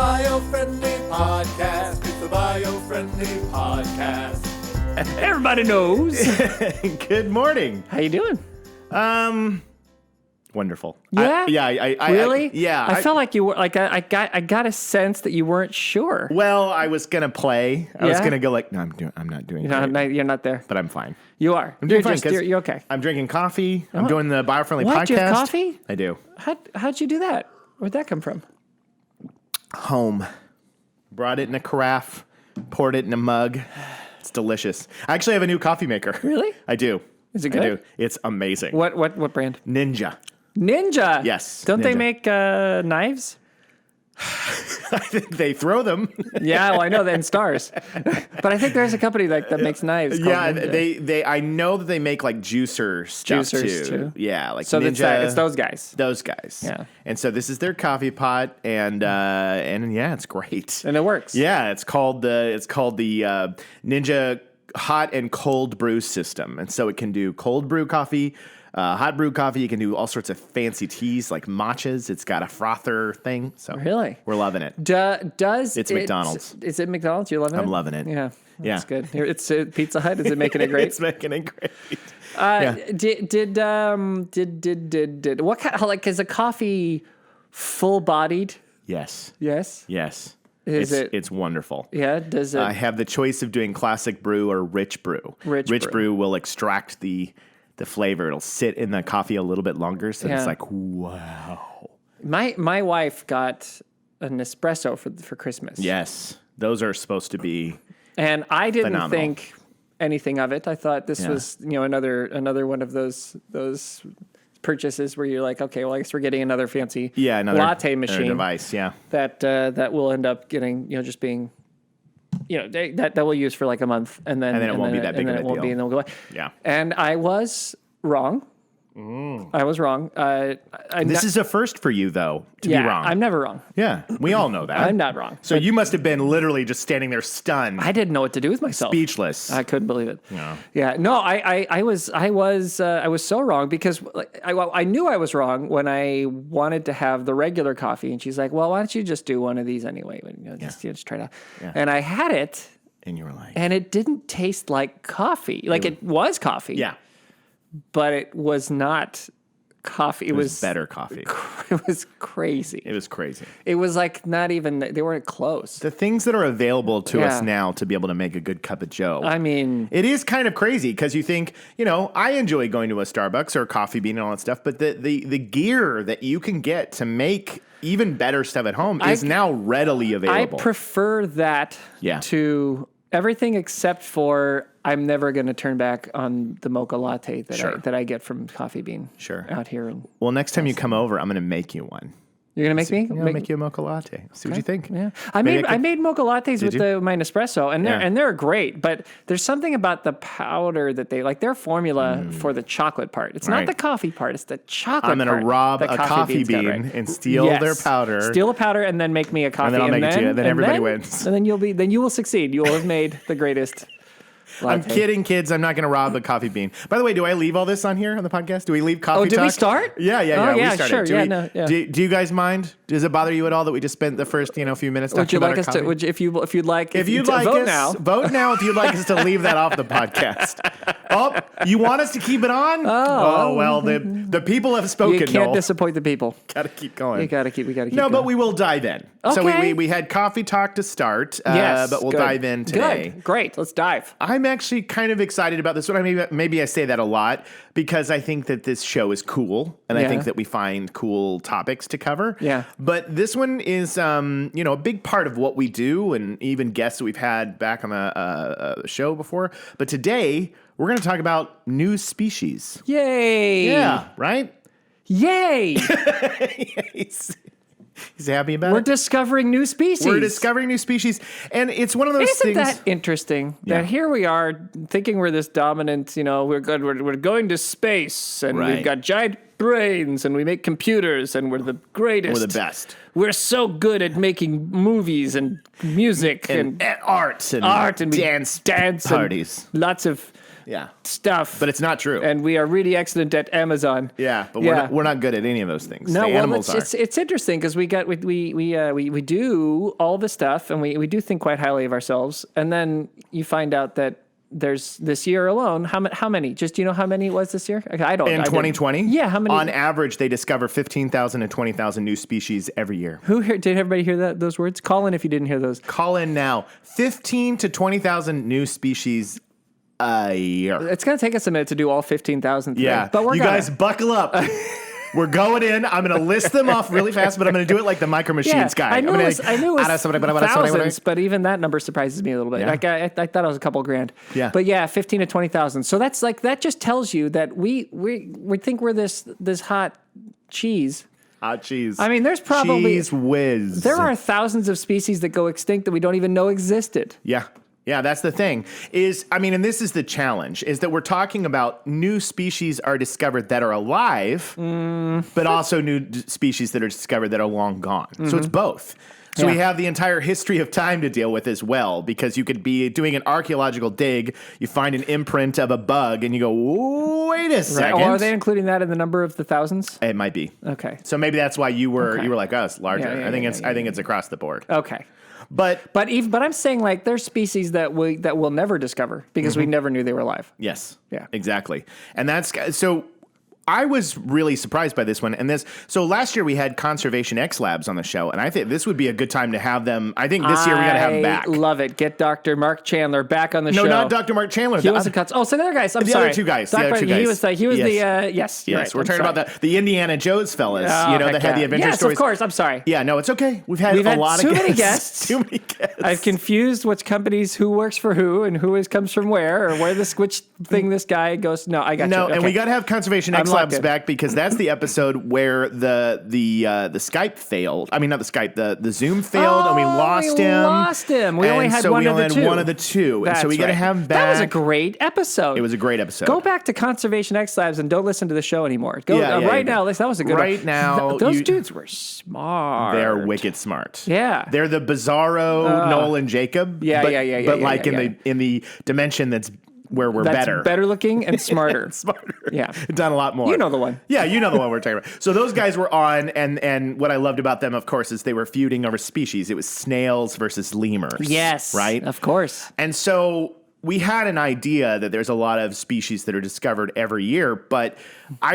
Biofriendly podcast. It's the Biofriendly podcast. Everybody knows. Good morning. How you doing? Wonderful. Yeah? Really? I felt like you were like I got a sense that you weren't sure. Well, I was gonna play. I was Yeah? gonna go like, no, I'm not doing it. You're not there. But I'm fine. You are. I'm doing You're fine. 'Cause you're okay. I'm drinking coffee. I'm doing the Biofriendly What? podcast. Do you have coffee? I do. How'd you do that? Where'd that come from? Home. Brought it in a carafe. Poured it in a mug. It's delicious. I actually have a new coffee maker. Really? I do. Is it I good? do. It's amazing. What brand? Ninja. Ninja. Yes, Don't they Ninja. make knives? I think they throw them. Yeah, well, I know that in Stars, but I think there's a company that makes knives. Called Yeah, Ninja. they. I know that they make like juicer stuff Juicers, too. Yeah, like So Ninja. it's those guys, Those guys. Yeah. And so this is their coffee pot, and yeah, it's great. and it works. Yeah, it's called the Ninja hot and cold brew system, and so it can do cold brew coffee. Hot brew coffee, you can do all sorts of fancy teas like matchas. It's got a frother thing. So Really? we're loving it. Does It's it, McDonald's. Is it McDonald's? You're loving it? I'm loving it. Yeah. Yeah. That's good. Here, it's Pizza Hut. Is it making it great? It's making it great. Did what kind? Like, is a coffee full-bodied? Yes. Yes. Yes. Is it? It's wonderful. Yeah. Does it? I have the choice of doing classic brew or rich brew. Rich brew will extract the flavor. It'll sit in the coffee a little bit longer, so it's Yeah. like, wow. My wife got an espresso for Christmas. Yes, those are supposed to be. And I didn't Phenomenal. think anything of it. I thought this Yeah. was, another one of those purchases where you're like, okay, well, I guess we're getting another fancy Another latte another machine device. Yeah, that will end up getting, just being, that we'll use for like a month, and then it won't be that big and of then a it won't deal. be, and then we'll go away. Yeah. And I was wrong. I was wrong. This is a first for you, though, to be wrong. I'm never wrong. Yeah, we all know that. I'm not wrong. So you must have been literally just standing there stunned, I didn't know what to do with myself. speechless. I couldn't believe it. Yeah. Yeah. No, I was so wrong because I knew I was wrong when I wanted to have the regular coffee, and she's like, "Well, why don't you just do one of these anyway? Just try it out." Yeah. And I had it, And you were like, and it didn't taste like coffee. Like it was coffee. yeah, But it was not coffee. It was better coffee. It was crazy. It was crazy. It was like not even. They weren't close. The things that are available to us Yeah. now to be able to make a good cup of joe. I mean, It is kind of crazy because you think, I enjoy going to a Starbucks or a Coffee Bean and all that stuff, but the gear that you can get to make even better stuff at home is now readily I available. prefer that Yeah. to everything except for I'm never going to turn back on the mocha latte that I get from Coffee Bean Sure. out here. Well, next time you come over, I'm going to make you one. You're going to make me? I'm going to make you a mocha latte. See what you think. Yeah, Maybe I made mocha lattes with you? my Nespresso, and Yeah. they're great. But there's something about the powder that they like. Their formula for the chocolate part. It's Right. not the coffee part. It's the chocolate. I'm going part to rob that a coffee Bean's got, bean right? and steal Yes. their powder. Steal the powder and then make me a coffee. then I'll make it to you. Then everybody then- wins. And then you will succeed. You will have made the greatest. I'm latte. kidding, kids. I'm not going to rob a coffee bean. By the way, do I leave all this on here on the podcast? Do we leave coffee did we talk? start? Yeah. Oh, We yeah, started. sure. Do Yeah, we- no, yeah. Do you guys mind? Does it bother you at all that we just spent the first few minutes talking Would you about like our us coffee? to? If you'd like, If you'd like vote us, now. vote now if you'd like us to leave that off the podcast. Oh, you want us to keep it on? Oh well, the people have spoken. You can't Noel. disappoint the people. Gotta keep going. We gotta keep. No, going. but we will dive in. So Okay. we had coffee talk to start, Yes, but we'll good. dive in today. Good, great. Let's dive. I'm actually kind of excited about this one. Maybe I say that a lot because I think that this show is cool, and I Yeah. think that we find cool topics to cover. Yeah. But this one is, a big part of what we do, and even guests that we've had back on the show before. But today we're going to talk about new species. Yay! Yeah. Right. Yay! He's happy about We're it. discovering new species. We're discovering new species, and it's one of those Isn't things. that interesting? Yeah. That here we are thinking we're this dominant. We're good. We're going to space, and Right. we've got giant brains, and we make computers, and we're the greatest. We're the best. We're so good at making movies and music and art and art and we dance and parties. lots of stuff. But it's not true. And we are really excellent at Amazon. Yeah, but we're not good at any of those things. No, the animals are. It's interesting because we do all the stuff and we do think quite highly of ourselves, and then you find out that there's this year alone. How many? Just do you know how many it was this year? Okay, I don't. In 2020, yeah, how many? On average, they discover 15,000 and 20,000 new species every year. Did everybody hear those words? Call in if you didn't hear those. Call in now. 15 to 20,000 new species a year. It's going to take us a minute to do all 15,000 today. Yeah, but guys buckle up. We're going in. I'm going to list them off really fast, but I'm going to do it like the Micro Machines guy. I knew it was thousands, but even that number surprises me a little bit. Yeah. Like I thought it was a couple grand. Yeah. But yeah, 15 to 20,000. So that's that just tells you that we think we're this hot cheese. Hot cheese. I mean, there's probably cheese whiz. There are thousands of species that go extinct that we don't even know existed. Yeah. Yeah, that's the thing and this is the challenge, is that we're talking about new species are discovered that are alive, but also new species that are discovered that are long gone. So it's both. So we have the entire history of time to deal with as well, because you could be doing an archaeological dig, you find an imprint of a bug, and you go, wait a second. Right. Or are they including that in the number of the thousands? It might be. Okay. So maybe that's why you were like us, larger. Yeah, I think it's across the board. Okay. But I'm saying like there's species that we'll never discover because we never knew they were alive. Yes. Yeah. Exactly. And that's so. I was really surprised by this one. So last year we had Conservation X Labs on the show, and I think this would be a good time to have them. I think this year we got to have them back. I love it. Get Dr. Mark Chandler back on the show. No, not Dr. Mark Chandler. He was the cuts. Oh, so the other guys. I'm the sorry. Other two guys. He was the yes. Right. We're talking about the Indiana Jones fellas. That had the adventure stories. Yes, of course. I'm sorry. Yeah, no, it's okay. We've had a lot of guests. Too many guests. I've confused which companies, who works for who, and who comes from where, or which thing this guy goes. No, I got you. No, okay. and we got to have Conservation X Labs back, because that's the episode where the Skype failed. I mean, not the Skype, the Zoom failed, and we lost him. We only had one of the two. And so we got to have him back. That was a great episode. It was a great episode. Go back to Conservation X Labs and don't listen to the show anymore. Now. That was a good one. Right now. Those dudes were smart. They're wicked smart. Yeah. They're the bizarro Noel and Jacob. Yeah. But in the dimension that's where we're better looking and smarter. Yeah. Done a lot more. You know the one. Yeah, you know the one we're talking about. So those guys were on, and what I loved about them, of course, is they were feuding over species. It was snails versus lemurs. Yes. Right? Of course. And so we had an idea that there's a lot of species that are discovered every year, but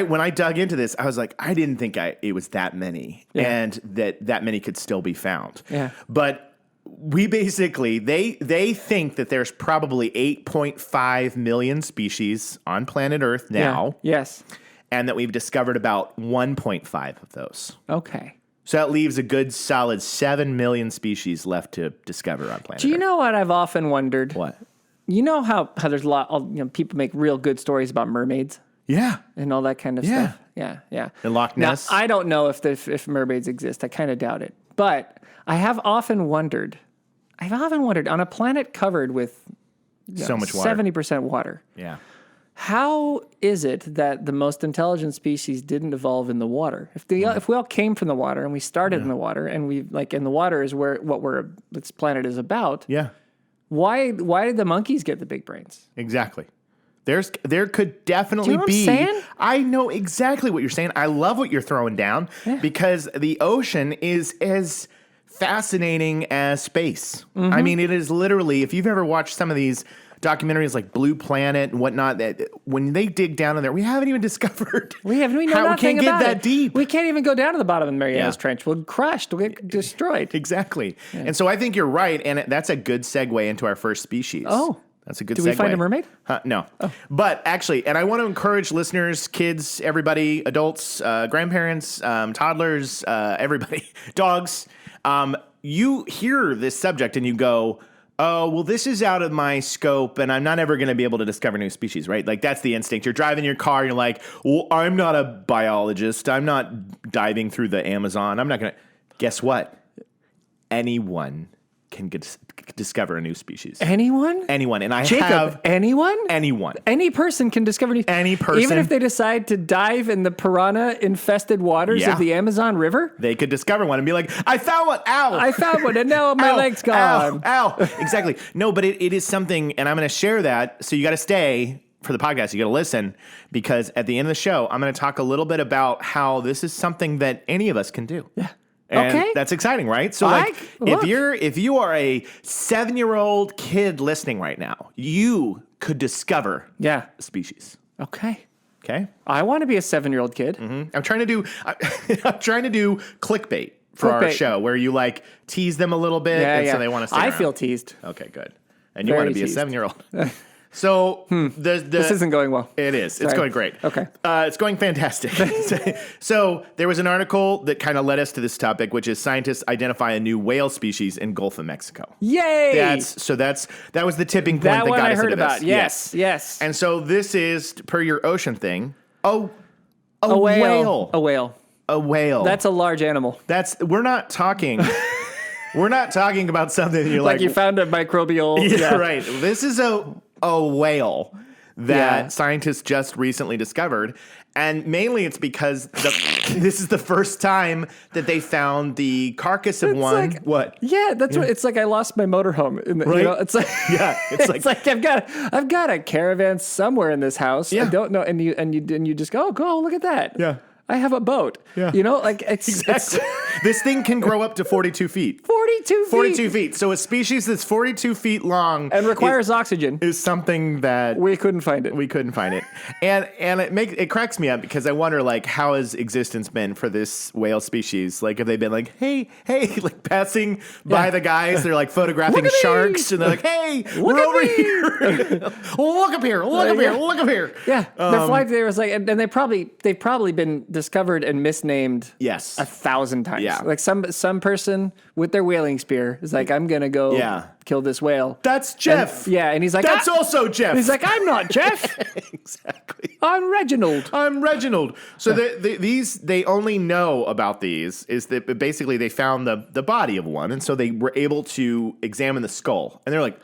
when I dug into this, I was like, I didn't think it was that many, and that many could still be found. Yeah. But we basically, they think that there's probably 8.5 million species on planet Earth now. Yeah. Yes. And that we've discovered about 1.5 of those. Okay. So that leaves a good solid 7 million species left to discover on planet Earth. Do you know what I've often wondered? What? You know how there's a lot, people make real good stories about mermaids? Yeah. And all that kind of stuff. Yeah. And Loch Ness? Now, I don't know if mermaids exist. I kind of doubt it. But I have often wondered on a planet covered with so much water. 70% water. Yeah. How is it that the most intelligent species didn't evolve in the water? If we all came from the water and we started in the water, and and the water is what this planet is about. Yeah. Why did the monkeys get the big brains? Exactly. There could definitely Do you know be. what I'm saying? I know exactly what you're saying. I love what you're throwing down because the ocean is as fascinating as space. Mm-hmm. I mean, it is literally, if you've ever watched some of these documentaries like Blue Planet and whatnot, that when they dig down in there, we haven't even discovered. We know nothing we can't get about that it. deep. We can't even go down to the bottom of the Marianas Trench. We'll crush. We'll get destroyed. Exactly. Yeah. And so I think you're right, and that's a good segue into our first species. Oh. That's a good segue. Did we find a mermaid? No. Oh. But actually, and I want to encourage listeners, kids, everybody, adults, grandparents, toddlers, everybody, dogs. You hear this subject and you go, oh, well, this is out of my scope and I'm not ever going to be able to discover new species, right? Like that's the instinct. You're driving your car and you're like, well, I'm not a biologist. I'm not diving through the Amazon. I'm not going to. Guess what? Anyone can discover a new species. Anyone? Anyone. And Jacob, have... Anyone? Anyone. Any person can discover new... Any person. Even if they decide to dive in the piranha-infested waters of the Amazon River? They could discover one and be like, I found one. Ow. I found one and now my leg's gone. Ow. Exactly. No, but it is something, and I'm going to share that, so you got to stay for the podcast, you got to listen, because at the end of the show, I'm going to talk a little bit about how this is something that any of us can do. Yeah. And okay. that's exciting, right? So if you are a 7-year-old kid listening right now, you could discover a species. Okay. Okay. I want to be a 7-year-old kid. I'm trying to do clickbait for our show, where you like tease them a little bit, so they want to stay around. I feel teased. Okay, good. And you want to be teased. a 7-year-old. So this isn't going well. It is. Sorry. It's going great. Okay. It's going fantastic. So there was an article that kind of led us to this topic, which is scientists identify a new whale species in Gulf of Mexico. Yay! That was the tipping point that got us into this. Yes. And so this is, per your ocean thing, a whale. A whale. That's a large animal. We're not talking about something that you're like you found a microbial. Yeah, right. This is a whale that scientists just recently discovered. And mainly it's because this is the first time that they found the carcass of one. Like, what? Yeah, that's what it's like. I lost my motorhome. Right? You know, it's like it's like I've got a caravan somewhere in this house. Yeah. I don't know, and you just go, oh, look at that. Yeah. I have a boat. Yeah. You know, like it's exactly. This thing can grow up to 42 feet. 42 feet. So a species that's 42 feet long and requires oxygen is something that we couldn't find it. And it cracks me up, because I wonder, like, how has existence been for this whale species? Like, have they been like, hey, like passing by the guys? They're like photographing sharks, and they're like, hey, we're over here. Look up here. Yeah, they're flying. There was like, and they've probably been discovered and misnamed 1,000 times. Yeah. Like some person with their whaling spear is like, I'm gonna go kill this whale. That's Jeff. And he's like, that's also Jeff. He's like, I'm not Jeff. Exactly. I'm Reginald. So they only know about these is that basically they found the body of one, and so they were able to examine the skull, and they're like,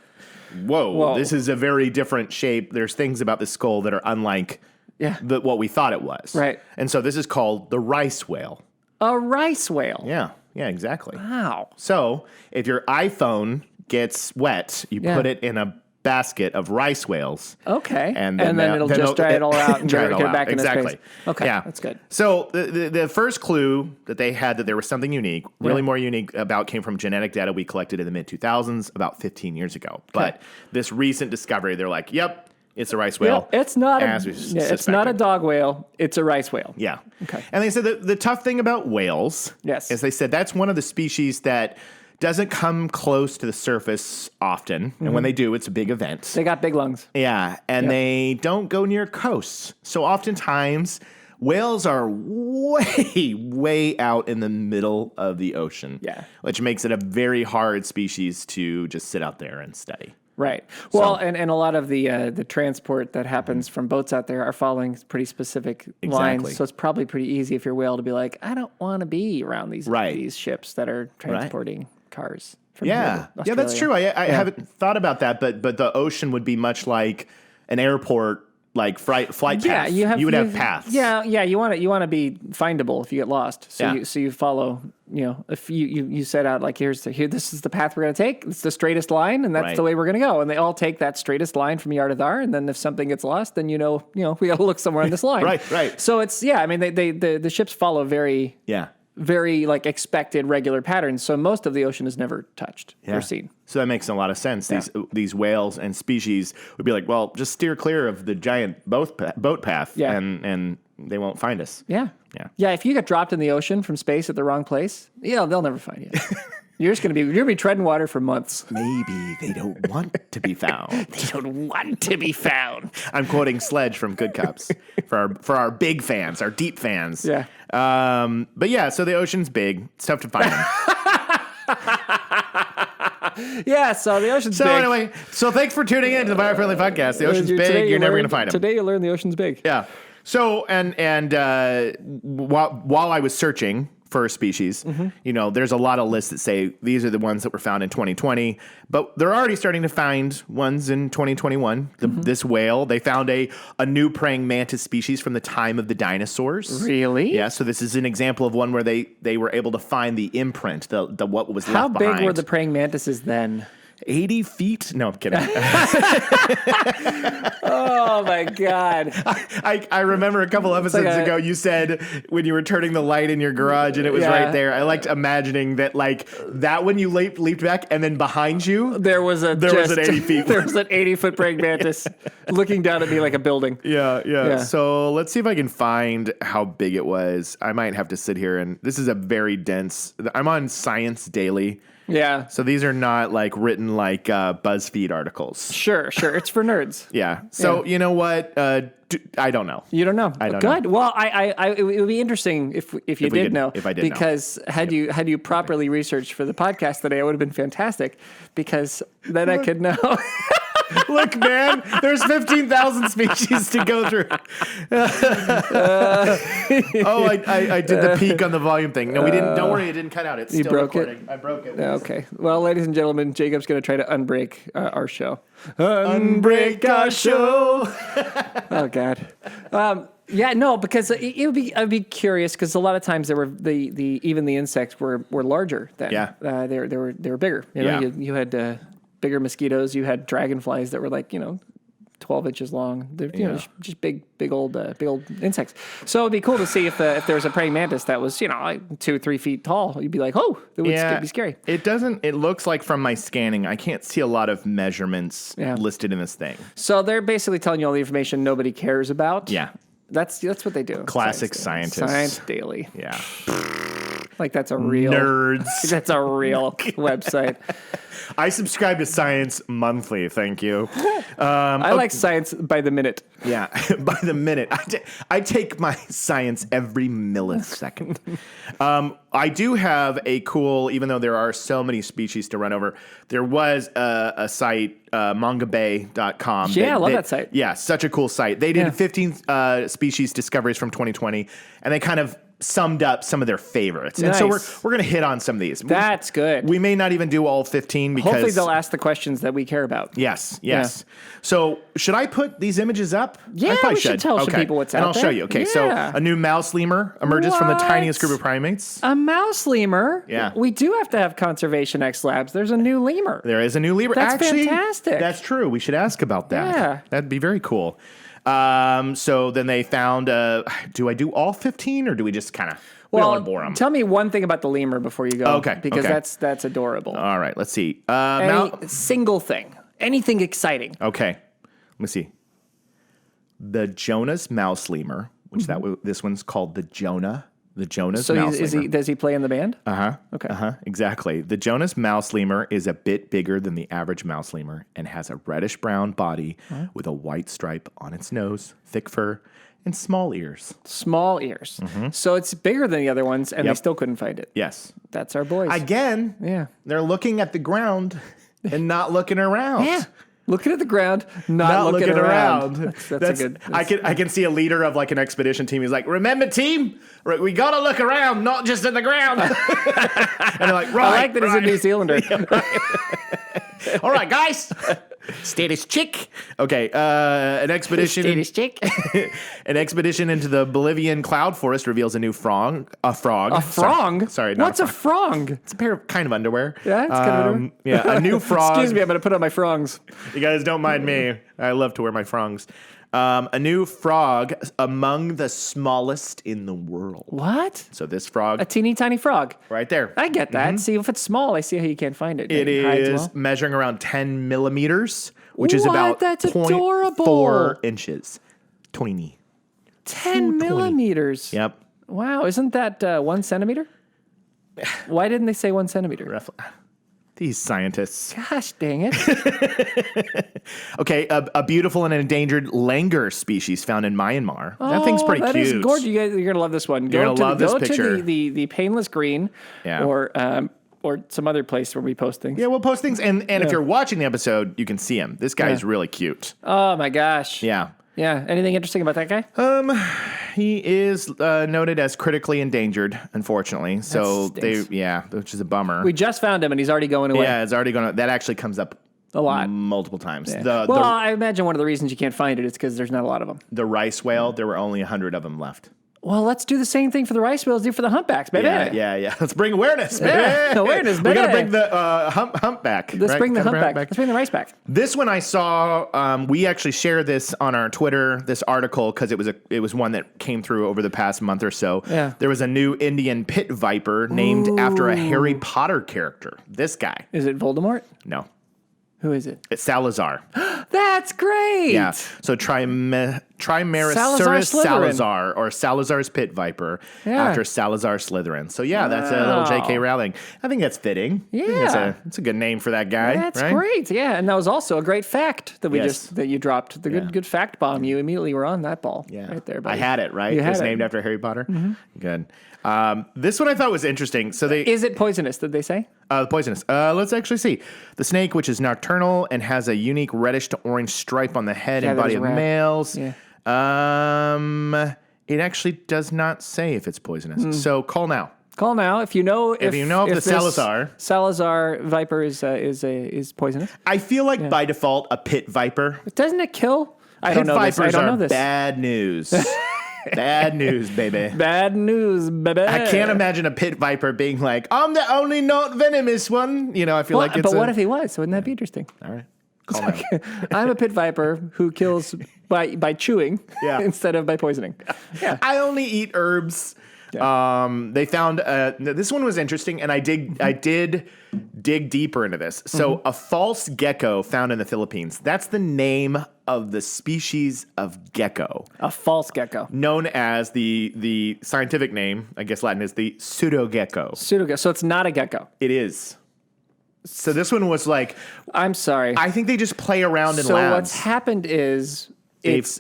whoa, this is a very different shape. There's things about the skull that are unlike what we thought it was. Right. And so this is called the rice whale. A rice whale. Yeah, exactly. Wow. So if your iPhone gets wet, you put it in a basket of rice whales. Okay. And then it'll just dry it all out and get it back in its place. Okay, that's good. So the first clue that they had that there was something unique, really more unique about, came from genetic data we collected in the mid-2000s, about 15 years ago. But this recent discovery, they're like, yep, it's a rice whale. It's not a dog whale. It's a rice whale. Yeah. Okay. And they said that the tough thing about whales is they said that's one of the species that doesn't come close to the surface often. And when they do, it's a big event. They got big lungs. Yeah. And they don't go near coasts. So oftentimes whales are way out in the middle of the ocean. Yeah. Which makes it a very hard species to just sit out there and study. Right. Well, and a lot of the transport that happens from boats out there are following pretty specific lines. So it's probably pretty easy if you're a whale to be like, I don't want to be around these ships that are transporting cars. From yeah, that's true. I haven't thought about that, but the ocean would be much like an airport, like flight path. Yeah, you would have paths. Yeah. You want to be findable if you get lost. So you follow. You know, if you set out like this is the path we're going to take. It's the straightest line, and that's the way we're going to go. And they all take that straightest line from yar to thar. And then if something gets lost, then we got to look somewhere on this line. Right. So it's I mean, the ships follow very like expected regular patterns. So most of the ocean is never touched or seen. So that makes a lot of sense. These whales and species would be like, well, just steer clear of the giant boat path, and they won't find us. Yeah. If you get dropped in the ocean from space at the wrong place, they'll never find you. You're going to be treading water for months. Maybe they don't want to be found. They don't want to be found. I'm quoting Sledge from Good Cops for our big fans, our deep fans. Yeah. But so the ocean's big. It's tough to find them. So the ocean's big. So anyway, thanks for tuning in to the Biofriendly podcast. The ocean's big. You're never going to find them. Today you learned the ocean's big. Yeah. So and while I was searching for a species, there's a lot of lists that say these are the ones that were found in 2020, but they're already starting to find ones in 2021. This whale, they found a new praying mantis species from the time of the dinosaurs. Really? Yeah. So this is an example of one where they were able to find the imprint, the what was left behind. How big were the praying mantises then? 80 feet? No, I'm kidding. Oh my God. I remember a couple episodes ago you said when you were turning the light in your garage and it was right there. I liked imagining that that when you leaped back and then behind you there was an 80 feet. There was an 80-foot praying mantis looking down at me like a building. Yeah. So let's see if I can find how big it was. I might have to sit here and this is a very dense. I'm on Science Daily. Yeah. So these are not written like BuzzFeed articles. Sure. It's for nerds. Yeah. So you know what? I don't know. You don't know. I don't Good. know. Well, it would be interesting if you did know. If I did know. Because had you properly researched for the podcast today, it would have been fantastic. Because then I could know. Look, man, there's 15,000 species to go through. I did the peak on the volume thing. No, we didn't. Don't worry, it didn't cut out. It's still broke recording. it? I broke it. Okay. Well, ladies and gentlemen, Jacob's going to try to unbreak our show. Unbreak our show. Oh God. Yeah, no, because I'd be curious because a lot of times there were even the insects were larger then. Yeah. They were bigger. You know, you had bigger mosquitoes. You had dragonflies that were 12 inches long. They're just big old insects. So it'd be cool to see if there was a praying mantis that was 2-3 feet tall. You'd be like, oh, it would be scary. It doesn't. It looks like from my scanning, I can't see a lot of measurements listed in this thing. So they're basically telling you all the information nobody cares about. Yeah. That's what they do. Classic scientists. Science Daily. Yeah. Like that's a real nerds. That's a real website. I subscribe to Science Monthly. Thank you. I like science by the minute. Yeah, by the minute. I take my science every millisecond. I do have a cool, even though there are so many species to run over, there was a site, mangabay.com. Yeah, I love that site. Yeah, such a cool site. They did 15 species discoveries from 2020, and they kind of summed up some of their favorites. Nice. And so we're going to hit on some of these. That's good. We may not even do all 15 because... Hopefully they'll ask the questions that we care about. Yes. So should I put these images up? Yeah, I probably should tell some people what's out there. And I'll show you. Okay, so a new mouse lemur emerges from the tiniest group of primates. A mouse lemur? Yeah. We do have to have Conservation X Labs. There's a new lemur. There is a new lemur. That's Actually, fantastic. That's true. We should ask about that. Yeah. That'd be very cool. So then they found, do I do all 15 or do we just kind of... We don't want to bore them. Tell me one thing about the lemur before you go. Okay. Because that's adorable. All right, let's see. Any single thing. Anything exciting. Okay. Let me see. The Jonas mouse lemur, which this one's called the Jonas mouse lemur. Does he play in the band? Okay. Exactly. The Jonas mouse lemur is a bit bigger than the average mouse lemur and has a reddish-brown body with a white stripe on its nose, thick fur, and small ears. Small ears. So it's bigger than the other ones, and they still couldn't find it. Yes. That's our boys. Again, they're looking at the ground and not looking around. Yeah. Looking at the ground, not looking around. That's a good... I can see a leader of an expedition team. He's like, remember, team, we got to look around, not just at the ground. And they're like, right. I like that he's a New Zealander. All right, guys. Status chick. Okay, an expedition. Status chick. An expedition into the Bolivian cloud forest reveals a frog. A frog? Sorry, not What's a frog? It's a pair of kind of underwear. Yeah, it's kind of underwear. Yeah, a new frog. Excuse me, I'm going to put on my frongs. You guys don't mind me. I love to wear my frongs. A new frog among the smallest in the world. What? So this frog. A teeny tiny frog. Right there. I get that. See, if it's small, I see how you can't find it. It is measuring around 10 millimeters, which is about That's adorable. 0.4 inches. Tiny. 10 millimeters. Yep. Wow, isn't that 1 centimeter? Why didn't they say 1 centimeter? These scientists. Gosh dang it. Okay, a beautiful and endangered langur species found in Myanmar. That thing's pretty cute. That is gorgeous. You're going to love this one. You're going to love this picture. Go to the painless green or some other place where we post things. Yeah, we'll post things. And if you're watching the episode, you can see him. This guy is really cute. Oh, my gosh. Yeah. Yeah. Anything interesting about that guy? He is noted as critically endangered, unfortunately. So which is a bummer. We just found him and he's already going away. Yeah, it's already going. That actually comes up a lot, multiple times. Yeah. I imagine one of the reasons you can't find it is because there's not a lot of them. The rice whale, there were only 100 of them left. Well, let's do the same thing for the rice whales do for the humpbacks, baby. Yeah. Let's bring awareness, baby. Yeah, awareness, We baby. got to bring the hump back. Let's right? bring the Gotta hump back. back. Let's bring the rice back. This one I saw. We actually shared this on our Twitter. This article because it was one that came through over the past month or so. Yeah. There was a new Indian pit viper named after a Harry Potter character. This guy. Is it Voldemort? No, Who is it? it's Salazar. That's great. Yeah. So Trimeresurus Salazar Slytherin. Salazar, or Salazar's pit viper, Yeah. after Salazar Slytherin. So yeah, that's a little J.K. Rowling. I think that's fitting. I think Yeah. it's a good name for that guy. That's right? great. Yeah, and that was also a great fact that Yes. that you dropped. The good fact bomb. You immediately were on that ball. Yeah. Right there, I buddy. had it, right? You It had was it. named after Harry Potter. Good. This one I thought was interesting. So they Is it poisonous? Did they say? poisonous. Let's actually see. The snake, which is nocturnal and has a unique reddish to orange stripe on the head and that body is of rad. males. Yeah. It actually does not say if it's poisonous. So call now. Call now if you know if you know if the this Salazar viper is poisonous. I feel like by default a pit viper. Doesn't it kill? I don't Pit know this. I vipers don't know are this. bad news. Bad news, baby. Bad news, baby. I can't imagine a pit viper being like, I'm the only not venomous one. You know, I feel like it's But what if he was? Wouldn't that be interesting? All right. Call now. I'm a pit viper who kills by chewing Yeah. instead of by poisoning. Yeah. I only eat herbs. They found this one was interesting, and I did dig deeper into this. So a false gecko found in the Philippines. That's the name of the species of gecko, A false gecko. known as the scientific name, I guess Latin, is the pseudogecko. Pseudogecko. So it's not a gecko. It is. So this one was like, I'm sorry. I think they just play around in So labs. what's happened is it's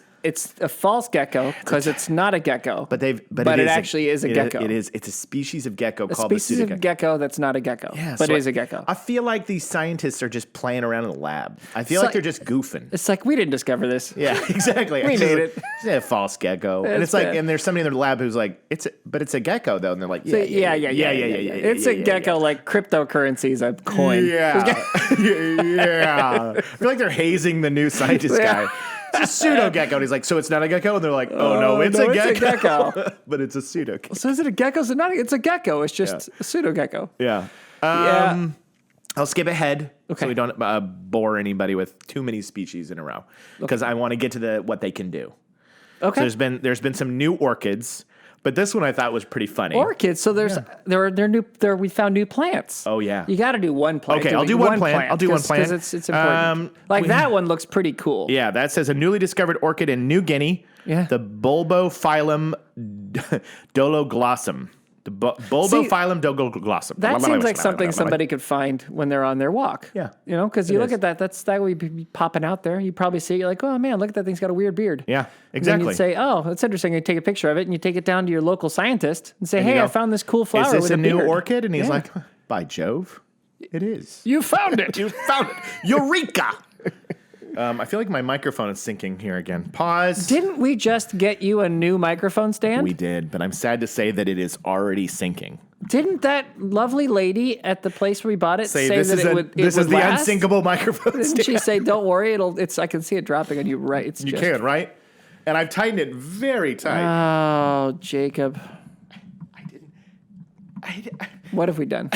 a false gecko because it's not a gecko. But it actually is a gecko. It is. It's a species of gecko A called species the of pseudogecko. gecko that's not a gecko. Yeah, but so it is a gecko. I feel like these scientists are just playing around in the lab. I feel like they're just goofing. It's like we didn't discover this. Yeah, exactly. We made it. It's a false gecko, and It's it's like, bad. and there's somebody in the lab who's like, it's a gecko though, and they're like, yeah. It's a gecko like cryptocurrency's a coin. Yeah, yeah. I feel like they're hazing the new scientist Yeah. guy. It's a pseudo gecko, and he's like, so it's not a gecko, and they're like, oh no, it's a gecko, but it's a pseudo gecko. So is it a gecko? Is it not? It's a gecko. It's just a pseudo gecko. Yeah. Yeah. I'll skip ahead so Okay. we don't bore anybody with too many species in a row because I want to get to what they can do. Okay. So there's been some new orchids, but this one I thought was pretty funny. Orchids. So they're new. We found new plants. Oh yeah. You got to do one plant. Okay, I'll do one plant. I'll do one plant. because it's important. That one looks pretty cool. Yeah, that says a newly discovered orchid in New Guinea. Yeah. The Bulbophyllum dologlossum. The Bulbophyllum dologlossum. That seems like something somebody could find when they're on their walk. Yeah. You know, because you look at that, that would be popping out there. You probably see it, you're like, oh man, look at that thing's got a weird beard. Yeah, And then exactly. you'd say, oh, that's interesting. You take a picture of it and you take it down to your local scientist and say, you hey, go, I found this cool flower Is this with a new beard." orchid? And he's Yeah. like, by Jove, it is. You found it. You found it. Eureka! I feel like my microphone is sinking here again. Pause. Didn't we just get you a new microphone stand? We did, but I'm sad to say that it is already sinking. Didn't that lovely lady at the place where we bought it say this that is it would this is the last? unsinkable microphone Didn't stand. she say, don't worry, I can see it dropping on you right. It's You just, can, right? And I've tightened it very tight. Oh, Jacob. I What have we done?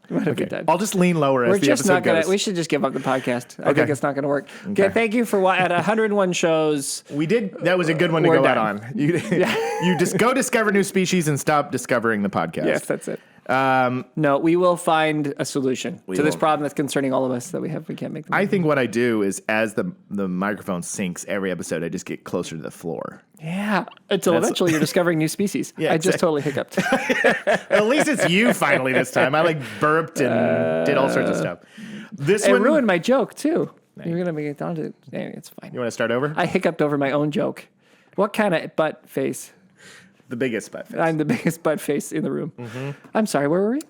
What have we okay. done? I'll just lean lower as We're the just episode not gonna. goes. We should just give up the podcast. I Okay. think it's not gonna work. Okay. Thank you for at 101 shows. We did. That was a good one to We're go out done. on. You just go discover new species and stop discovering the podcast. Yes, that's it. No, we will find a solution to this will. problem that's concerning all of us that we have. We can't make them. I think what I do is as the microphone sinks every episode, I just get closer to the floor. Yeah, until eventually you're discovering new species. Yeah, I just totally hiccuped. At least it's you finally this time. I like burped and did all sorts of stuff. This It one ruined my joke too. You're gonna make it down to it. Anyway, it's fine. You want to start over? I hiccuped over my own joke. What kind of butt face? The biggest butt face. I'm the biggest butt face in the room. Mm-hmm. I'm sorry. Where were we?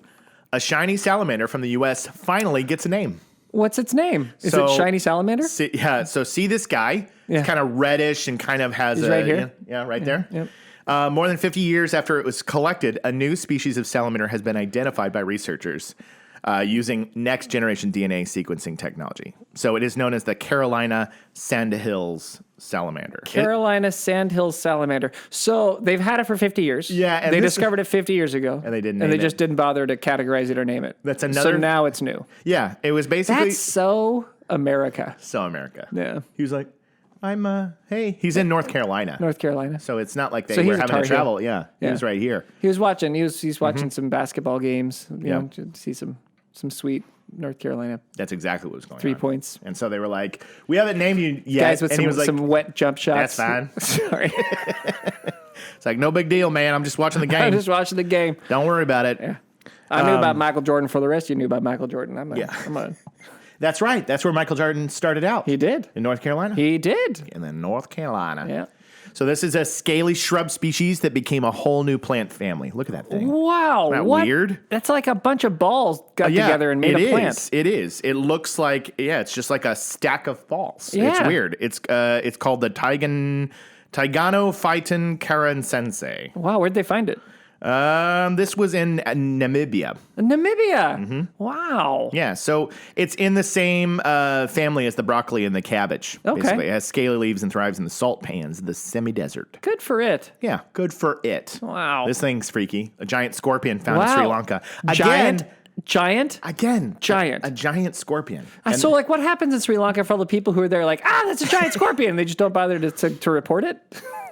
A shiny salamander from the U.S. finally gets a name. What's its name? Is So- it shiny salamander? So see this guy? Yeah. It's kind of reddish and kind of has He's right here. Yeah, right there. Yep. More than 50 years after it was collected, a new species of salamander has been identified by researchers. using next generation DNA sequencing technology. So it is known as the Carolina Sandhills salamander. Carolina Sandhills salamander. So they've had it for 50 years. Yeah, and they this- discovered it 50 years ago. And they didn't And name they just it. didn't bother to categorize it or name it. That's another- So now it's new. Yeah, it was basically That's so America. so America. Yeah. He was like, hey, he's in North Carolina. North Carolina. So it's not like So they he's were a having Tar to Heel. travel. Yeah, he was right here. He was watching. He's watching some basketball games. You know, to see some sweet North Carolina That's exactly what was going on. 3 points. And so they were like, we haven't named you yet. Guys with and he was like, some wet jump shots. That's fine. Sorry, it's like, no big deal, man. I'm just watching the game. I'm just watching the game. Don't worry about it. I knew about Michael Jordan. For the rest, you knew about Michael Jordan. I'm on. That's right. That's where Michael Jordan started out. He did. In North Carolina. He did. And then North Carolina. Yeah. So this is a scaly shrub species that became a whole new plant family. Look at that thing. Wow. Isn't that what? weird? That's like a bunch of balls got together and made a plant. It is. It looks like, it's just like a stack of balls. Yeah. It's weird. It's called the Tiganophyton caransense. Wow. Where'd they find it? This was in Namibia. Namibia. Mm-hmm. Wow. Yeah, so it's in the same family as the broccoli and the cabbage. Okay. Basically. It has scaly leaves and thrives in the salt pans of the semi-desert. Good for it. Yeah, good for it. Wow. This thing's freaky. A giant scorpion found in Wow. Sri Lanka. Giant. Again. Giant. A giant scorpion. So, like, what happens in Sri Lanka for all the people who are there, like, that's a giant scorpion, and they just don't bother to report it?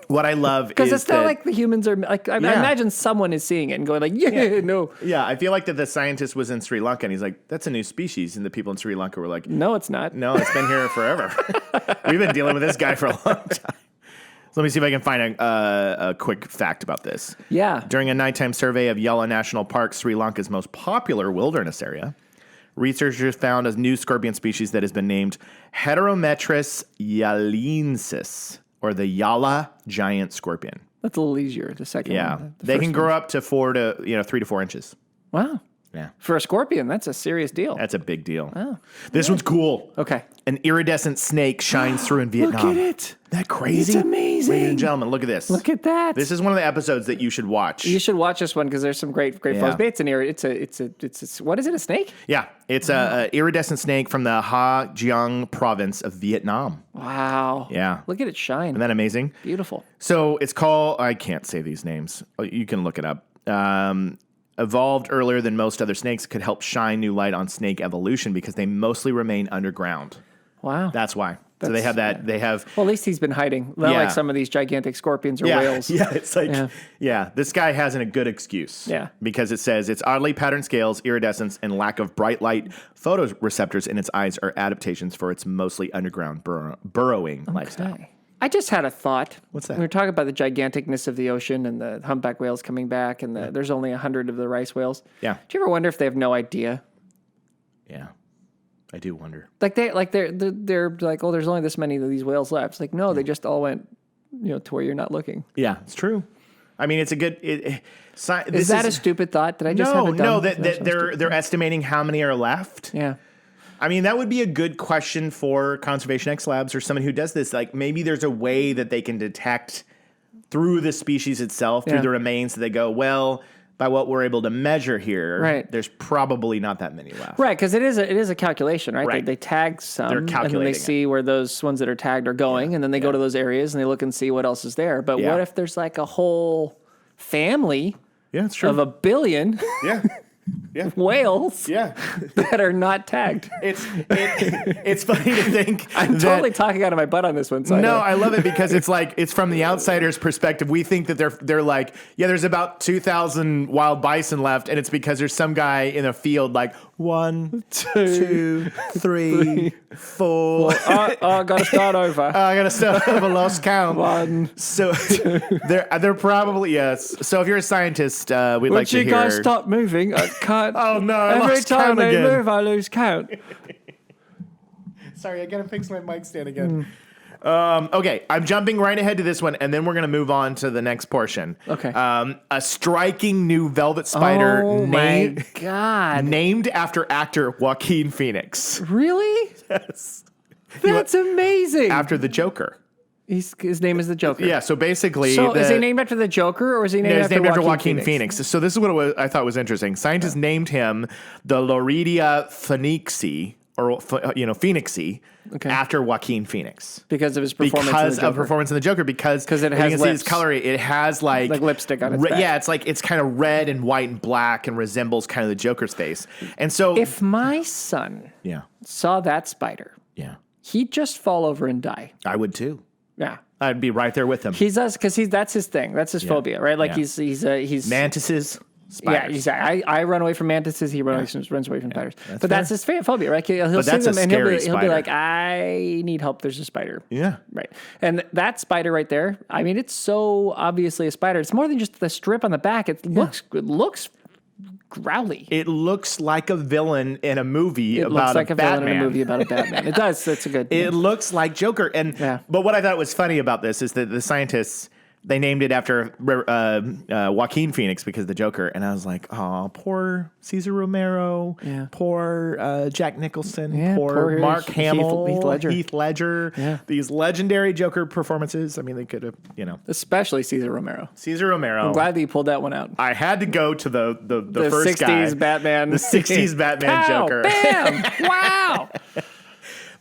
What I love Because is it's not that, like the humans are, like, I Yeah. imagine someone is seeing it and going, like, no. Yeah, I feel like that the scientist was in Sri Lanka and he's like, that's a new species. And the people in Sri Lanka were like, No, it's not. no, it's been here forever. We've been dealing with this guy for a long time. So let me see if I can find a quick fact about this. Yeah. During a nighttime survey of Yala National Park, Sri Lanka's most popular wilderness area, researchers found a new scorpion species that has been named Heterometrus yalensis, or the Yala giant scorpion. That's a little easier, the second Yeah. one. The They first can one. grow up to 3 to 4 inches. Wow. Yeah. For a scorpion, that's a serious deal. That's a big deal. Oh. This one's cool. Okay. An iridescent snake shines through in Vietnam. Look at it. Isn't that crazy? It's amazing. Ladies and gentlemen, look at this. Look at that. This is one of the episodes that you should watch. You should watch this one because there's some great Yeah. photos. But it's an it's a what is it? A snake? Yeah, it's a iridescent snake from the Ha Giang province of Vietnam. Wow. Yeah. Look at it shine. Isn't that amazing? Beautiful. So it's called, I can't say these names. You can look it up. Evolved earlier than most other snakes, could help shine new light on snake evolution because they mostly remain underground. Wow. That's why. So they have that. They have. Well, at least he's been hiding. Not Yeah. like some of these gigantic scorpions or Yeah, whales. yeah, it's like, Yeah. yeah, this guy has a good excuse. Yeah. Because it says its oddly patterned scales, iridescence, and lack of bright light photoreceptors in its eyes are adaptations for its mostly underground burrowing lifestyle. Okay. I just had a thought. What's that? We were talking about the giganticness of the ocean and the humpback whales coming back, and there's only 100 of the rice whales. Yeah. Do you ever wonder if they have no idea? Yeah. I do wonder. They're like, oh, there's only this many of these whales left. It's like, no, they just all went, to where you're not looking. Yeah, it's true. I mean, it's a good. Is that a stupid thought? Did I just have a dumb? No, that they're estimating how many are left. Yeah. I mean, that would be a good question for Conservation X Labs or someone who does this. Like, maybe there's a way that they can detect through the species itself, through Yeah. the remains, that they go, well, by what we're able to measure here, Right. there's probably not that many left. Right, because it is a calculation, right? Right. They tag some, They're and then calculating they it. see where those ones that are tagged are going, and then they go to those areas and they look and see what else is there. But Yeah. what if there's like a whole family Yeah, it's true. of 1 billion yeah. Yeah. whales Yeah. that are not tagged? It's funny to think I'm that, totally talking out of my butt on this one. So No, I love it because it's like, it's from the outsider's perspective. We think that they're like, yeah, there's about 2,000 wild bison left, and it's because there's some guy in a field like 1, 2, 3, 4. gotta start over. I gotta start have a lost count. 1. So they're probably yes. So if you're a scientist, we'd like Once to you hear. guys stop moving, I can't. Oh no! I Every lost time count they again. move, I lose count. Sorry, I gotta fix my mic stand again. Okay, I'm jumping right ahead to this one, and then we're gonna move on to the next portion. Okay. A striking new velvet spider Oh my God. named after actor Joaquin Phoenix. Really? Yes. That's amazing. After the Joker. His name is the Joker. Yeah, so basically... So is he named after the Joker, or is he named after Joaquin Phoenix? So this is what I thought was interesting. Scientists named him the Loredia Phoenixi, or Phoenixi, after Joaquin Phoenix. Because of his performance in the Joker. Because it has you can see his color. It has like lipstick on its back. Yeah, it's kind of red and white and black and resembles kind of the Joker's face. And so... If my son saw that spider, he'd just fall over and die. I would too. Yeah. I'd be right there with him. Because that's his thing. That's his phobia, right? Like he's mantises, spiders. Yeah, I run away from mantises. He runs away from spiders. But that's his phobia, right? He'll see them and he'll be like, I need help. There's a spider. Yeah. Right. And that spider right there, I mean, it's so obviously a spider. It's more than just the strip on the back. It looks growly. It looks like a villain in a movie about a Batman. It looks like a villain in a movie about a Batman. It does. That's a good... It looks like Joker. But what I thought was funny about this is that the scientists, they named it after Joaquin Phoenix because of the Joker. And I was like, oh, poor Cesar Romero. Yeah. Poor Jack Nicholson. Yeah, poor Mark Hamill. Heath Ledger. Yeah. These legendary Joker performances. I mean, they could have, Especially Cesar Romero. I'm glad that you pulled that one out. I had to go to the first 60s guy. Batman. The 60s Batman Joker. Bam! Wow!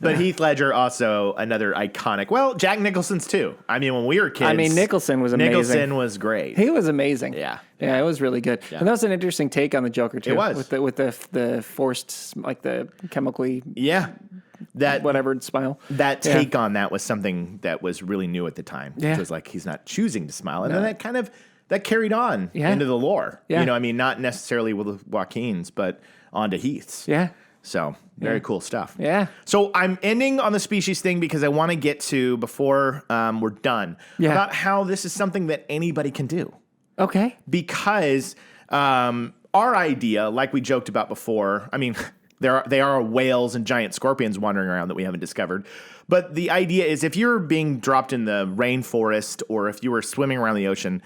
But Heath Ledger also another iconic. Well, Jack Nicholson's too. I mean, when we were kids, Nicholson was amazing. Nicholson was great. He was amazing. Yeah, it was really good. Yeah. And that was an interesting take on the Joker too. It was with the forced, like the chemically, that whatever smile. That take on that was something that was really new at the time. Yeah, it was like he's not choosing to smile, and then that kind of carried on into the lore. Yeah. I mean, not necessarily with Joaquin's, but onto Heath's. Yeah. So very cool stuff. Yeah. So I'm ending on the species thing because I want to get to, before we're done, about how this is something that anybody can do. Okay. Because our idea, like we joked about before, I mean, they are whales and giant scorpions wandering around that we haven't discovered. But the idea is if you're being dropped in the rainforest or if you were swimming around the ocean,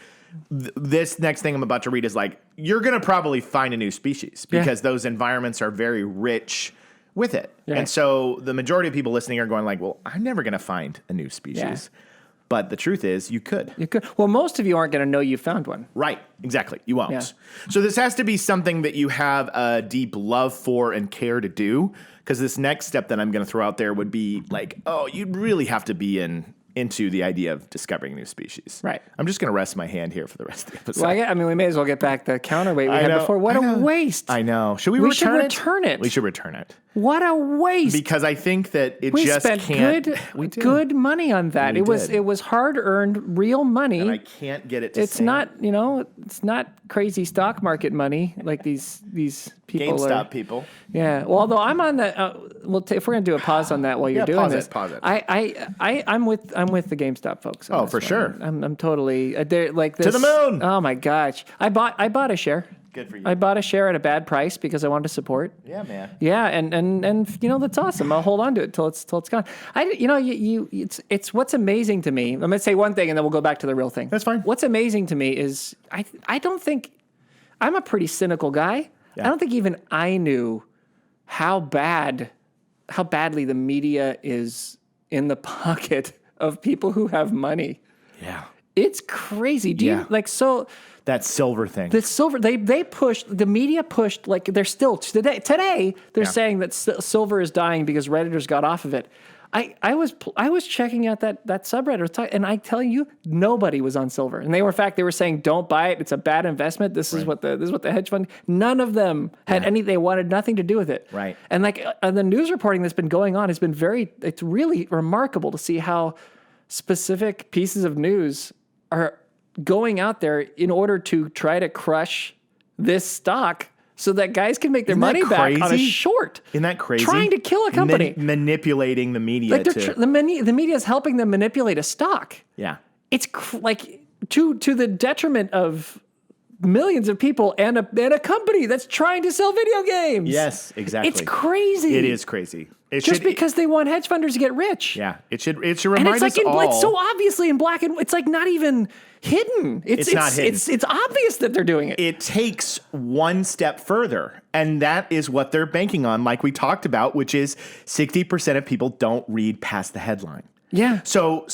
this next thing I'm about to read is like, you're going to probably find a new species because those environments are very rich with it. Yeah. And so the majority of people listening are going like, well, I'm never going to find a new species. Yeah. But the truth is you could. Well, most of you aren't going to know you found one. Right. Exactly. You won't. Yeah. So this has to be something that you have a deep love for and care to do. Because this next step that I'm going to throw out there would be like, oh, you'd really have to be into the idea of discovering new species. Right. I'm just going to rest my hand here for the rest of the episode. Well, we may as well get back the counterweight we had before. What a waste. I know. Should we return it? We should return it. What a waste. Because I think that we spent good money on that. It was hard-earned real money. And I can't get it to It's not, it's not crazy stock market money like these people GameStop people. Yeah. Well, although I'm on the if we're going to do a pause on that while you're doing this. Pause it. I'm with the GameStop folks. Oh, for sure. I'm totally they're like this. To the moon. Oh my gosh. I bought a share. Good for you. I bought a share at a bad price because I wanted to support. Yeah, man. Yeah, and that's awesome. I'll hold on to it till it's gone. It's what's amazing to me. I'm going to say one thing and then we'll go back to the real thing. That's fine. What's amazing to me is I don't think I'm a pretty cynical guy. Yeah. I don't think even I knew how badly the media is in the pocket of people who have money. Yeah. It's crazy. Do you that silver thing? The silver, they pushed, the media pushed, like they're still, today they're saying that silver is dying because Redditors got off of it. I was checking out that subreddit, and I tell you, nobody was on silver. And they were saying, don't buy it. It's a bad investment. This is what the hedge fund, none of them had they wanted nothing to do with it. Right. And the news reporting that's been going on has been it's really remarkable to see how specific pieces of news are going out there in order to try to crush this stock so that guys can make their money back on a short. Isn't that crazy? Trying to kill a company. Manipulating the media. The media is helping them manipulate a stock. Yeah. It's to the detriment of millions of people and a company that's trying to sell video games. Yes, exactly. It's crazy. It is crazy. Because they want hedge funders to get rich. Yeah. It should remind us all. It's so obviously in black and it's like not even hidden. It's not hidden. It's obvious that they're doing it. It takes one step further, and that is what they're banking on, like we talked about, which is 60% of people don't read past the headline. Yeah. So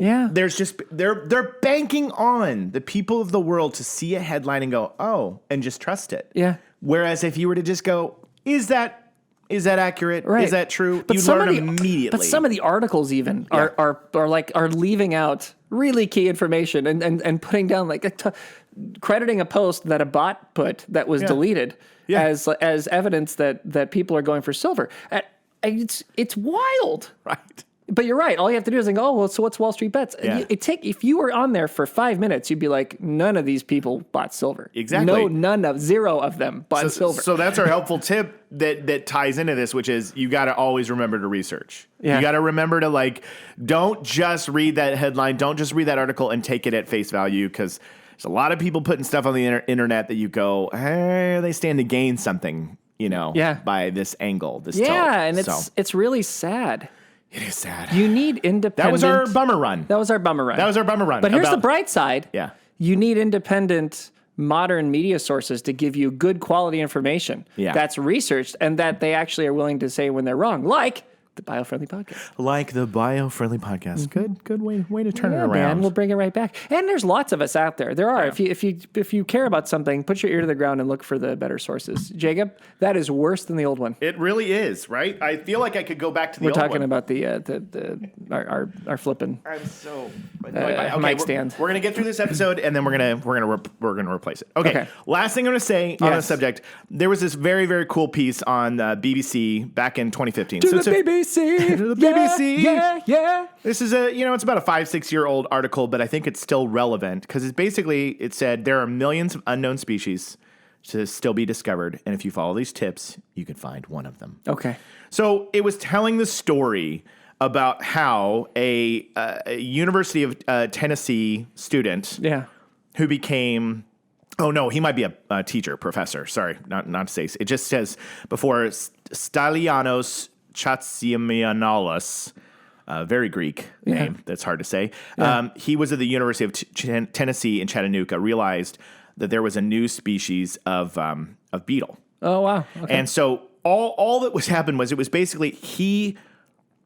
Yeah. there's just they're banking on the people of the world to see a headline and go, oh, and just trust it. Yeah. Whereas if you were to just go, is that accurate? Right. Is that true? But You some learn of the, immediately. But some of the articles even are leaving out really key information and putting down crediting a post that a bot put that was deleted as evidence that people are going for silver. It's wild. Right. But you're right. All you have to do is think, oh, well, so what's Wall Street Bets? Yeah. If you were on there for 5 minutes, you'd be like, none of these people bought silver. Exactly. Zero of them bought silver. So that's our helpful tip that ties into this, which is you got to always remember to research. Yeah. You got to remember to don't just read that headline. Don't just read that article and take it at face value, because there's a lot of people putting stuff on the internet that you go, hey, they stand to gain something, by this angle, this tilt. And it's really sad. It is sad. You need independent. That was our bummer run. But here's the bright side. Yeah. You need independent modern media sources to give you good quality information that's researched and that they actually are willing to say when they're wrong, like the Biofriendly podcast. Like the Biofriendly podcast. Good way to turn it around. Man, we'll bring it right back. And there's lots of us out there. There are. Yeah. If you care about something, put your ear to the ground and look for the better sources. Jacob, that is worse than the old one. It really is, right? I feel like I could go back to the old one. We're talking about our flipping. I'm so mic stand. We're gonna get through this episode and then we're gonna replace it. Okay. Last thing I'm gonna say on the subject. There was this very, very cool piece on BBC back in 2015. BBC. The BBC. Yeah. This is it's about a 5-6 year old article, but I think it's still relevant because it said there are millions of unknown species to still be discovered, and if you follow these tips, you can find one of them. Okay. So it was telling the story about how a University of Tennessee student who became... Oh, no, he might be a teacher, professor. Sorry, not to say. It just says before Stylianos Chatsiamianalis, very Greek name that's hard to say. He was at the University of Tennessee in Chattanooga, realized that there was a new species of beetle. Oh, wow. Okay. And so all that happened was it was basically he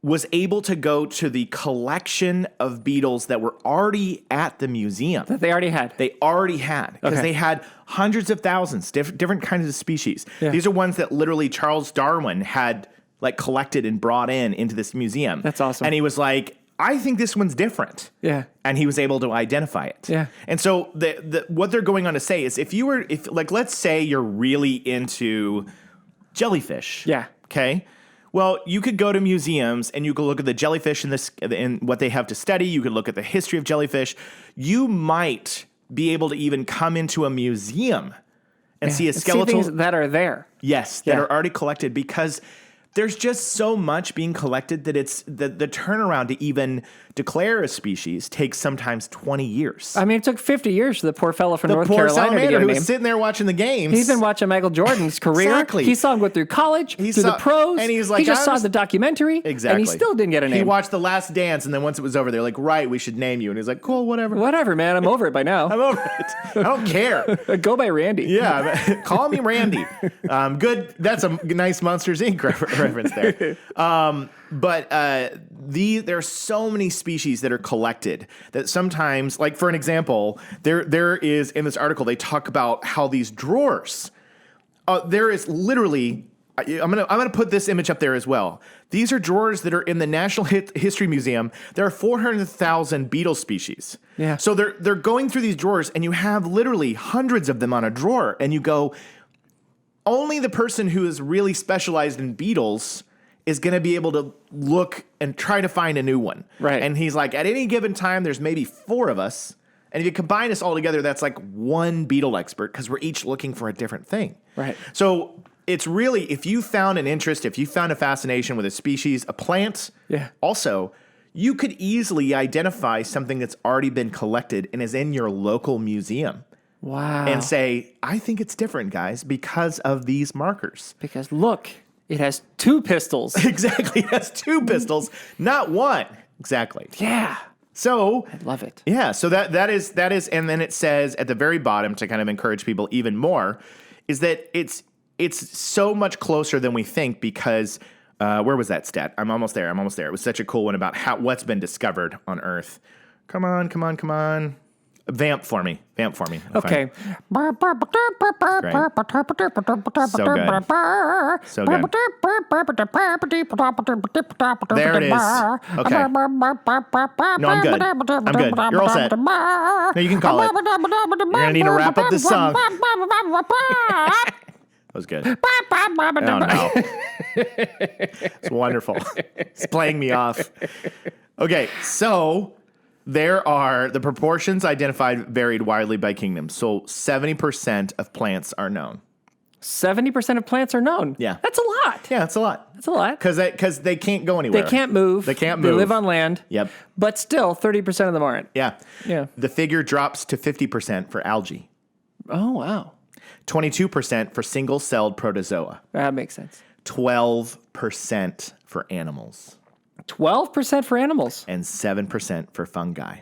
was able to go to the collection of beetles that were already at the museum. That they already had. Because they had hundreds of thousands, different kinds of species. Yeah. These are ones that literally Charles Darwin had collected and brought into this museum. That's awesome. And he was like, I think this one's different. Yeah. And he was able to identify it. Yeah. And so what they're going on to say is if let's say you're really into jellyfish. Yeah. Okay. Well, you could go to museums and you could look at the jellyfish and what they have to study. You could look at the history of jellyfish. You might be able to even come into a museum and see a skeletal... See things that are there. Yes, that are already collected, because there's just so much being collected that it's the turnaround to even declare a species takes sometimes 20 years. I mean, it took 50 years for the poor fellow from North Carolina to get a name. Who was sitting there watching the games. He's been watching Michael Jordan's career. Exactly. He saw him go through college, through the pros. And he's like, he just saw the documentary. Exactly. And he still didn't get a name. He watched The Last Dance, and then once it was over, they're like, right, we should name you. And he's like, cool, whatever. Whatever, man. I'm over it by now. I'm over it. I don't care. Go by Randy. Yeah, call me Randy. Good. That's a nice Monsters, Inc. reference there. But there are so many species that are collected that sometimes, like for an example, there is in this article they talk about how these drawers. There is literally. I'm gonna put this image up there as well. These are drawers that are in the National History Museum. There are 400,000 beetle species. Yeah. So they're going through these drawers, and you have literally hundreds of them on a drawer, and you go. Only the person who is really specialized in beetles is going to be able to look and try to find a new one. Right. And he's like, at any given time, there's maybe 4 of us. And if you combine us all together, that's like one beetle expert because we're each looking for a different thing. Right. So it's really, if you found an interest, if you found a fascination with a species, a plant, also, you could easily identify something that's already been collected and is in your local museum. Wow. And say, I think it's different, guys, because of these markers. Because look, it has 2 pistols. Exactly. It has 2 pistols, not 1. Exactly. Yeah. So I love it. Yeah. So that is, and then it says at the very bottom to kind of encourage people even more, is that it's so much closer than we think because Where was that stat? I'm almost there. It was such a cool one about what's been discovered on Earth. Come on. Vamp for me. Okay. Great. So good. There it is. Okay. No, I'm good. You're all set. No, you can call it. You're going to need to wrap up this song. That was good. Oh, no. It's wonderful. It's playing me off. Okay, so the proportions identified varied widely by kingdom. So 70% of plants are known. 70% of plants are known. Yeah. That's a lot. Yeah, it's a lot. That's a lot. Because they can't go anywhere. They can't move. They live on land. Yep. But still, 30% of them aren't. Yeah. Yeah. The figure drops to 50% for algae. Oh, wow. 22% for single-celled protozoa. That makes sense. 12% for animals. 12% for animals. And 7% for fungi.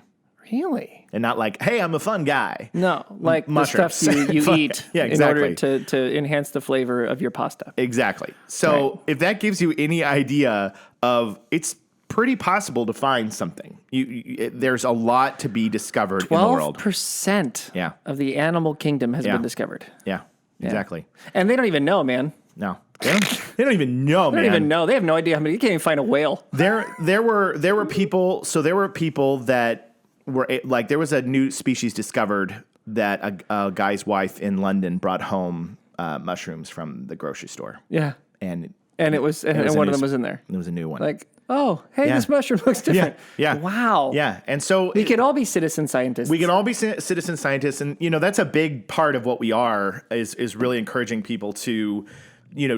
Really? And not like, hey, I'm a fun guy. No, like mushrooms. the stuff you eat Yeah, exactly. in order to enhance the flavor of your pasta. Exactly. So if that gives you any idea of, it's pretty possible to find something. There's a lot to be discovered in the world. 12% of the animal kingdom has been discovered. Yeah, exactly. And they don't even know, man. No. They don't even know, man. They don't even know. They have no idea how many. You can't even find a whale. There were people that were like, there was a new species discovered that a guy's wife in London brought home mushrooms from the grocery store. Yeah. And it was one of them was in there. It was a new one. Like, oh, hey, this mushroom looks different. Yeah. Wow. Yeah. And so we could all be citizen scientists. We can all be citizen scientists, and that's a big part of what we are is really encouraging people to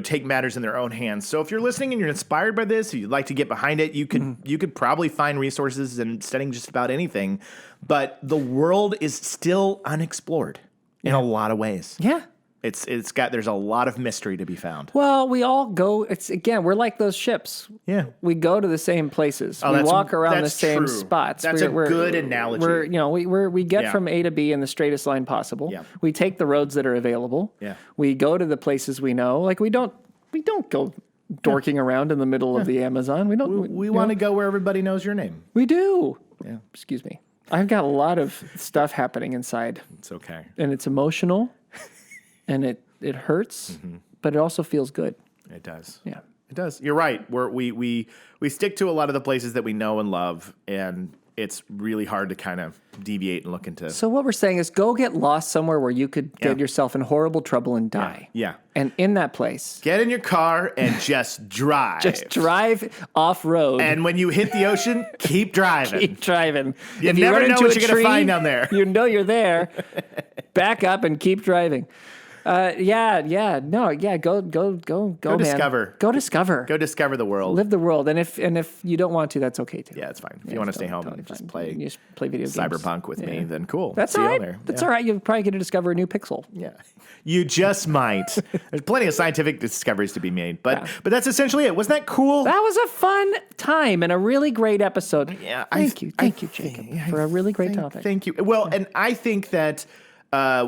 take matters in their own hands. So if you're listening and you're inspired by this, or you'd like to get behind it, you could probably find resources and studying just about anything. But the world is still unexplored in a lot of ways. Yeah. There's a lot of mystery to be found. We all go, we're like those ships. Yeah. We go to the same places. We walk around the same spots. That's a good analogy. We get from A to B in the straightest line possible. Yeah. We take the roads that are available. Yeah. We go to the places we know. Like we don't go dorking around in the middle of the Amazon. We want to go where everybody knows your name. We do. Yeah. Excuse me. I've got a lot of stuff happening inside. It's okay. And it's emotional. And it hurts, but it also feels good. It does. Yeah. It does. You're right. We stick to a lot of the places that we know and love, and it's really hard to kind of deviate and look into. So what we're saying is go get lost somewhere where you could get yourself in horrible trouble and die. Yeah. And in that place, get in your car and just drive. Just drive off-road. And when you hit the ocean, keep driving. Keep driving. You never know what you're going to find down there. You know you're there. Back up and keep driving. Go discover. Go discover. Go discover the world. Live the world. And if you don't want to, that's okay too. Yeah, it's fine. If you want to stay home and just play video games. Cyberpunk with me, then cool. That's See all you right. there. That's all right. You're probably going to discover a new pixel. Yeah. You just might. There's plenty of scientific discoveries to be made, but that's essentially it. Wasn't that cool? That was a fun time and a really great episode. Yeah. Thank you, Jacob, for a really great topic. Thank you. Well, and I think that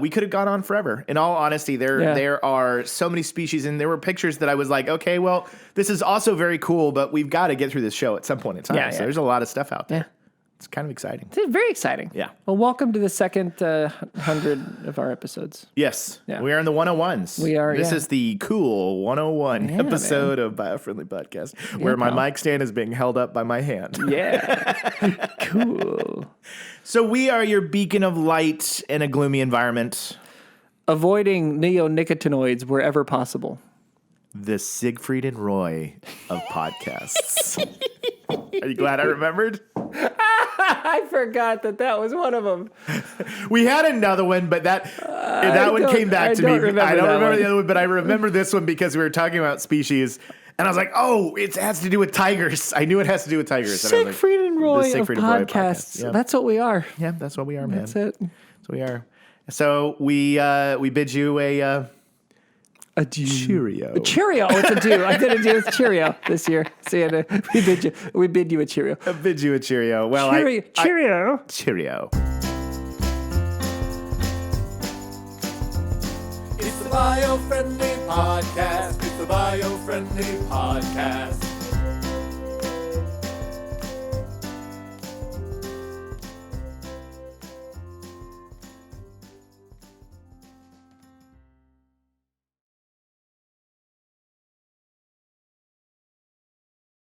we could have gone on forever. In all honesty, there are so many species, and there were pictures that I was like, okay, well, this is also very cool, but we've got to get through this show at some point in time. Yeah, so there's a lot of stuff out there. Yeah. It's kind of exciting. It's very exciting. Yeah. Well, welcome to the second 100 of our episodes. Yes. Yeah. We are in the 101s. We are, This is the cool 101 episode of Biofriendly Podcast, where my mic stand is being held up by my hand. Yeah. Cool. So we are your beacon of light in a gloomy environment. Avoiding neonicotinoids wherever possible. The Siegfried and Roy of podcasts. Are you glad I remembered? I forgot that was one of them. We had another one, but that one came back to me. I don't remember the other one, but I remember this one because we were talking about species. And I was like, oh, it has to do with tigers. I knew it has to do with tigers. Siegfried and Roy of podcasts. Yeah. That's what we are. Yeah, that's what we are, man. That's it. That's what we are. So we bid you a cheerio. A cheerio. Oh, it's a do. I did a do with cheerio this year. So we bid you a cheerio. I bid you a cheerio. Well, cheerio. Cheerio. It's the Biofriendly Podcast. It's the Biofriendly Podcast.